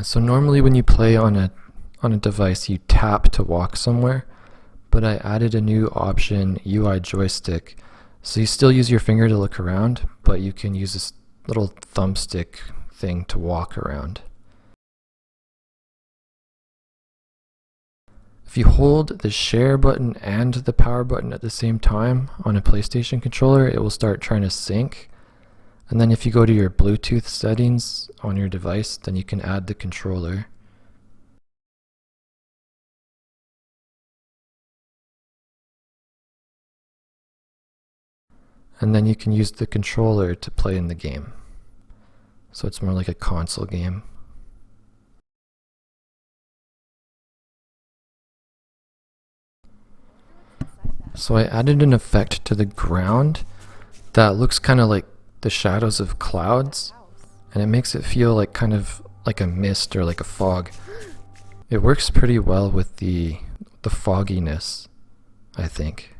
So normally when you play on a device, you tap to walk somewhere, but I added a new option, UI joystick. So you still use your finger to look around, but you can use this little thumbstick thing to walk around. If you hold the share button and the power button at the same time on a PlayStation controller, it will start trying to sync. And then if you go to your Bluetooth settings on your device, then you can add the controller. And then you can use the controller to play in the game. So it's more like a console game. So I added an effect to the ground that looks kind of like the shadows of clouds, and it makes it feel like kind of like a mist or like a fog. It works pretty well with the fogginess, I think.